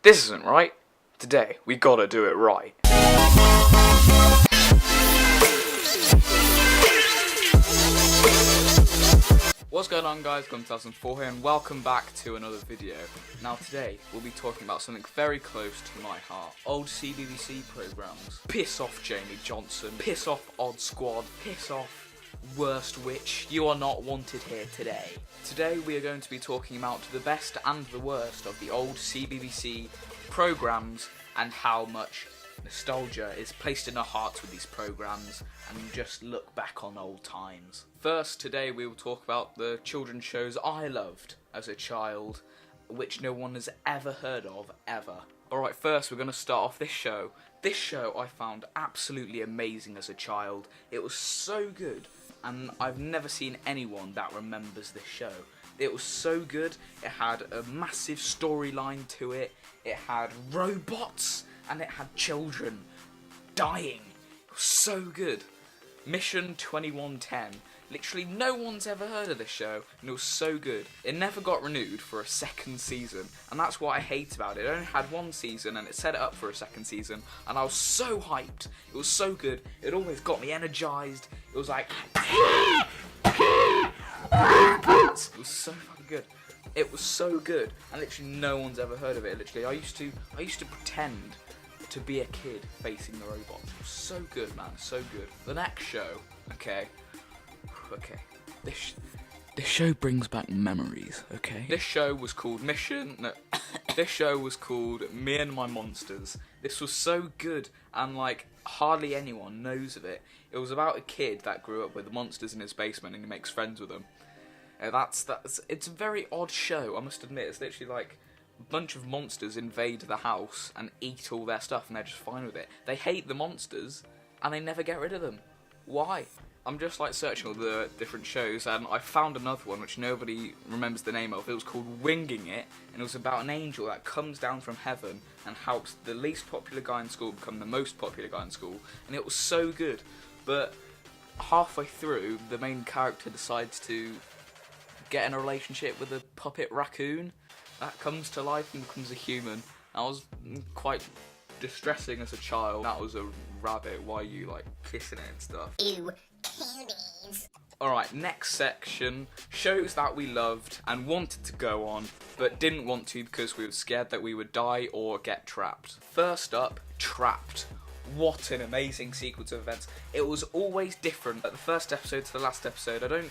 This isn't right. Today, we gotta do it right. What's going on, guys? Gun2004 here, and welcome back to another video. Now today, we'll be talking about something very close to my heart. Old CBBC programmes. Piss off Jamie Johnson, piss off Odd Squad, piss off Worst Witch. You are not wanted here today. Today we are going to be talking about the best and the worst of the old CBBC programmes and how much nostalgia is placed in our hearts with these programmes, and just look back on old times. First, today we will talk about the children's shows I loved as a child, which no one has ever heard of, ever. Alright, first we're going to start off this show. This show I found absolutely amazing as a child. It was so good, and I've never seen anyone that remembers this show. It was so good. It had a massive storyline to it. It had robots, and it had children dying. It was so good. Mission 2110. Literally no one's ever heard of this show, and it was so good. It never got renewed for a second season, and that's what I hate about it. It only had one season, and it set it up for a second season, and I was so hyped. It was so good. It always got me energized. It was like... It was so fucking good. It was so good, and literally no one's ever heard of it. Literally, I used to pretend to be a kid facing the robots. It was so good, man, so good. The next show, okay, this show brings back memories, okay? This show was called this show was called Me and My Monsters. This was so good, and like, hardly anyone knows of it. It was about a kid that grew up with monsters in his basement, and he makes friends with them. It's a very odd show, I must admit. It's literally like a bunch of monsters invade the house and eat all their stuff, and they're just fine with it. They hate the monsters, and they never get rid of them. Why? I'm just like searching all the different shows, and I found another one which nobody remembers the name of. It was called Winging It, and it was about an angel that comes down from heaven and helps the least popular guy in school become the most popular guy in school, and it was so good. But halfway through, the main character decides to get in a relationship with a puppet raccoon that comes to life and becomes a human. That was quite distressing as a child. That was a rabbit. Why are you like kissing it and stuff? Ew, cuties. Alright, next section. Shows that we loved and wanted to go on, but didn't want to because we were scared that we would die or get trapped. First up, Trapped. What an amazing sequence of events. It was always different. At the first episode to the last episode, it was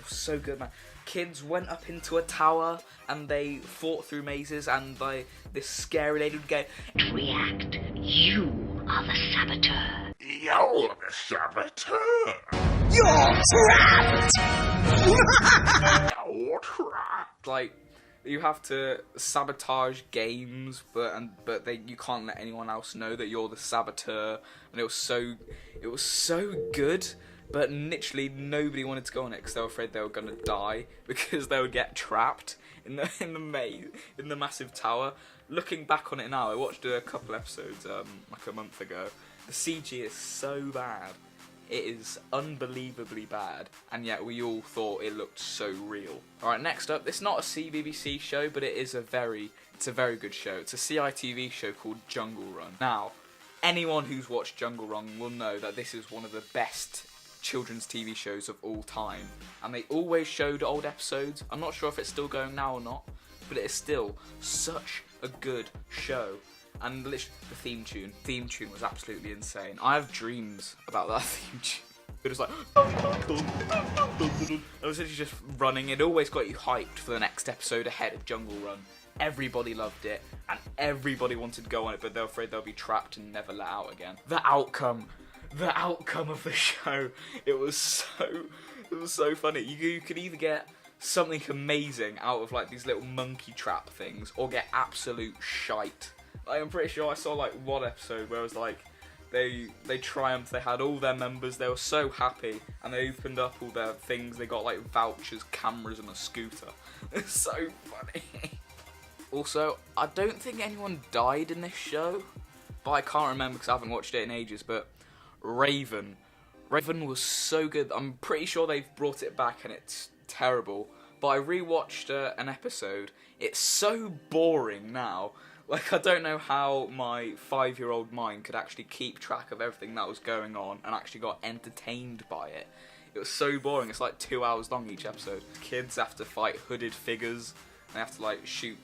so good, man. Kids went up into a tower and they fought through mazes, and this scary lady would go, "React, you are the saboteur. You're the saboteur. You're trapped!" You're trapped. Like, you have to sabotage games, but you can't let anyone else know that you're the saboteur. And it was so good. But literally nobody wanted to go on it because they were afraid they were gonna die because they would get trapped in the massive tower. Looking back on it now, I watched a couple episodes like a month ago. The CG is so bad. It is unbelievably bad, and yet we all thought it looked so real. Alright, next up, it's not a CBBC show, but it's a very good show. It's a CITV show called Jungle Run. Now, anyone who's watched Jungle Run will know that this is one of the best children's TV shows of all time, and they always showed old episodes. I'm not sure if it's still going now or not, but it is still such a good show. And literally, the theme tune was absolutely insane. I have dreams about that theme tune. It was like, it was literally just running. It always got you hyped for the next episode ahead of Jungle Run. Everybody loved it, and everybody wanted to go on it, but they were afraid they'll be trapped and never let out again. The outcome of the show, it was so funny. You could either get something amazing out of like these little monkey trap things, or get absolute shite. I'm pretty sure I saw like one episode where it was like they triumphed, they had all their members, they were so happy, and they opened up all their things, they got like vouchers, cameras and a scooter. It's so funny. Also, I don't think anyone died in this show, but I can't remember because I haven't watched it in ages, but Raven was so good. I'm pretty sure they've brought it back and it's terrible, but I rewatched an episode. It's so boring now. Like, I don't know how my 5-year-old mind could actually keep track of everything that was going on and actually got entertained by it. It was so boring. It's like 2 hours long each episode. Kids have to fight hooded figures. They have to like shoot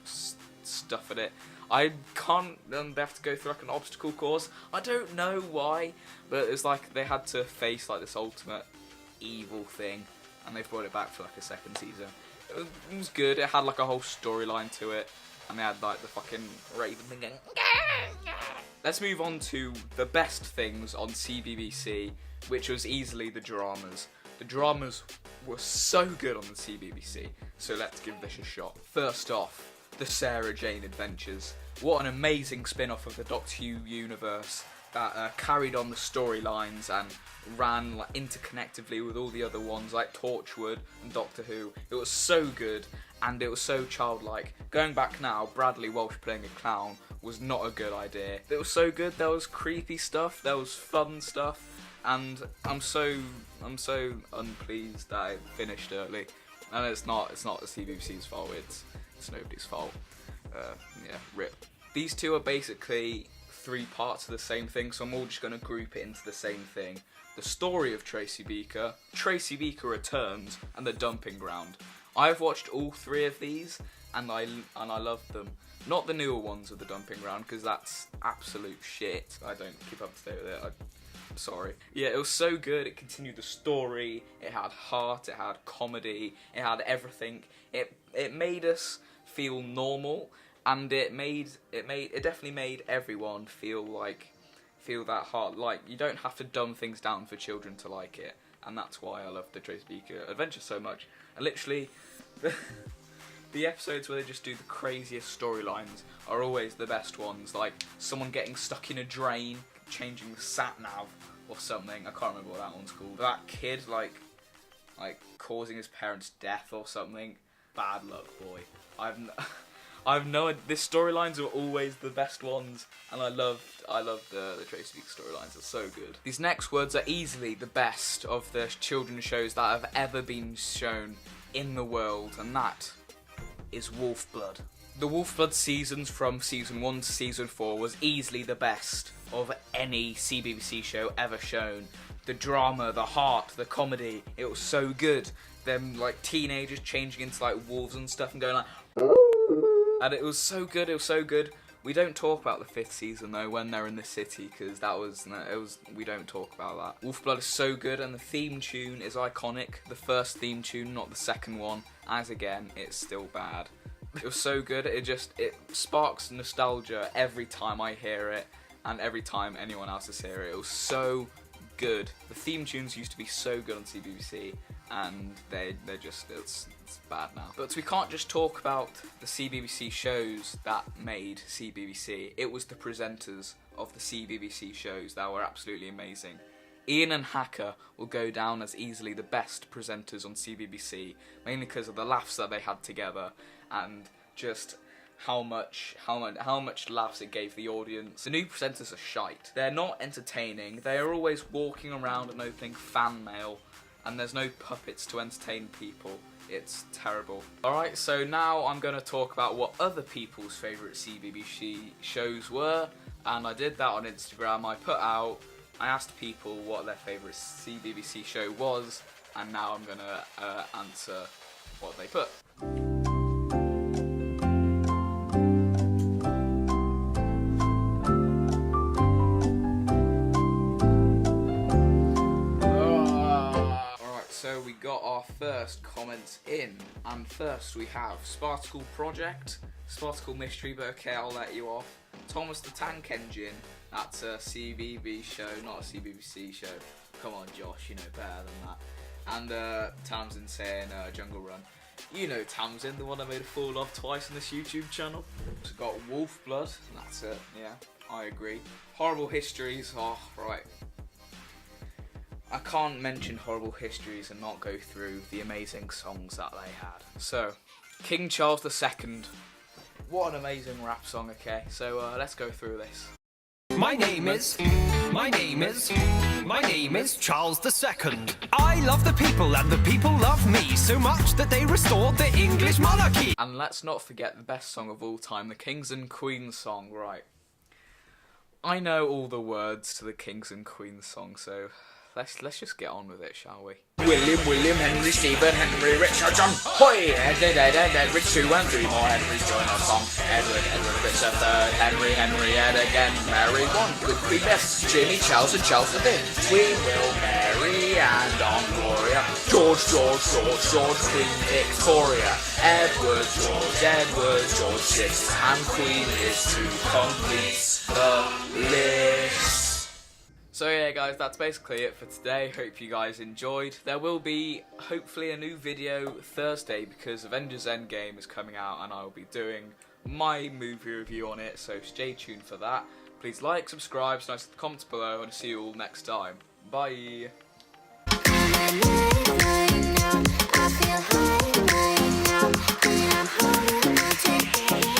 stuff at it. I can't. They have to go through like an obstacle course. I don't know why, but it's like they had to face like this ultimate evil thing, and they brought it back for like a second season. It was good. It had like a whole storyline to it, and they had like the fucking raven thing going. Let's move on to the best things on CBBC, which was easily the dramas. The dramas were so good on the CBBC, so let's give this a shot. First off, the Sarah Jane Adventures. What an amazing spin-off of the Doctor Who universe that carried on the storylines and ran like interconnectively with all the other ones like Torchwood and Doctor Who. It was so good and it was so childlike. Going back now, Bradley Walsh playing a clown was not a good idea. It was so good. There was creepy stuff, there was fun stuff, and I'm so unpleased that it finished early. And it's not the CBBC's fault. It's nobody's fault. Yeah, rip. These two are basically 3 parts of the same thing, so I'm all just going to group it into the same thing. The story of Tracy Beaker Returns, and The Dumping Ground. I've watched all 3 of these, and I loved them. Not the newer ones of The Dumping Ground, because that's absolute shit. I don't keep up to date with it. I'm sorry. Yeah, it was so good. It continued the story. It had heart. It had comedy. It had everything. It made us feel normal, and it definitely made everyone feel that heart. Like, you don't have to dumb things down for children to like it, and that's why I love the Tracy Beaker Adventure so much. And literally, the episodes where they just do the craziest storylines are always the best ones. Like someone getting stuck in a drain, changing the sat nav or something. I can't remember what that one's called. That kid like causing his parents' death or something. Bad luck, boy. I've no. This storylines are always the best ones, and I love the Tracy Beaker storylines. They're so good. These next words are easily the best of the children's shows that have ever been shown in the world, and that is Wolfblood. The Wolfblood seasons from season 1 to season 4 was easily the best of any CBBC show ever shown. The drama, the heart, the comedy, it was so good. Them like teenagers changing into like wolves and stuff and going like, and it was so good. It was so good. We don't talk about the 5th season though when they're in the city, because we don't talk about that. Wolfblood is so good, and the theme tune is iconic. The first theme tune, not the second one. As again, it's still bad. It was so good. It sparks nostalgia every time I hear it, and every time anyone else is hear it. It was so good. The theme tunes used to be so good on CBBC, and they're just it's bad now. But we can't just talk about the CBBC shows that made CBBC. It was the presenters of the CBBC shows that were absolutely amazing. Ian and Hacker will go down as easily the best presenters on CBBC, mainly because of the laughs that they had together and just how much laughs it gave the audience. The new presenters are shite. They're not entertaining. They are always walking around and opening fan mail, and there's no puppets to entertain people. It's terrible. Alright, so now I'm going to talk about what other people's favourite CBBC shows were, and I did that on Instagram. I asked people what their favourite CBBC show was, and now I'm going to answer what they put. So we got our first comments in, and first we have Spartacle Project, Spartacle Mystery, but okay, I'll let you off. Thomas the Tank Engine, that's a CBB show, not a CBBC show. Come on Josh, you know better than that. And Tamsin saying Jungle Run. You know Tamsin, the one I made a fool of twice on this YouTube channel. So got Wolfblood, that's it, yeah, I agree. Horrible Histories, oh right. I can't mention Horrible Histories and not go through the amazing songs that they had. So, King Charles II. What an amazing rap song, okay? So, let's go through this. My name is My name is Charles II. I love the people and the people love me so much that they restored the English monarchy. And let's not forget the best song of all time, the Kings and Queens song, right? I know all the words to the Kings and Queens song, so let's just get on with it, shall we? William, Henry, Stephen, Henry, Richard, John, hoy! Edward, 2 and 3 more Henrys join our song. Edward, Richard, third, Henry, Ed again, Mary, 1, good Queen Bess, Jimmy, Charles, and Charles the 5th. We will Mary and on Gloria. George, Queen Victoria. Edward, George 6th, and Queen is to complete the list. So yeah guys, that's basically it for today. Hope you guys enjoyed. There will be hopefully a new video Thursday because Avengers Endgame is coming out and I will be doing my movie review on it, so stay tuned for that. Please like, subscribe, send us the comments below, and I'll see you all next time. Bye! I feel high right now when I'm holding my ticket.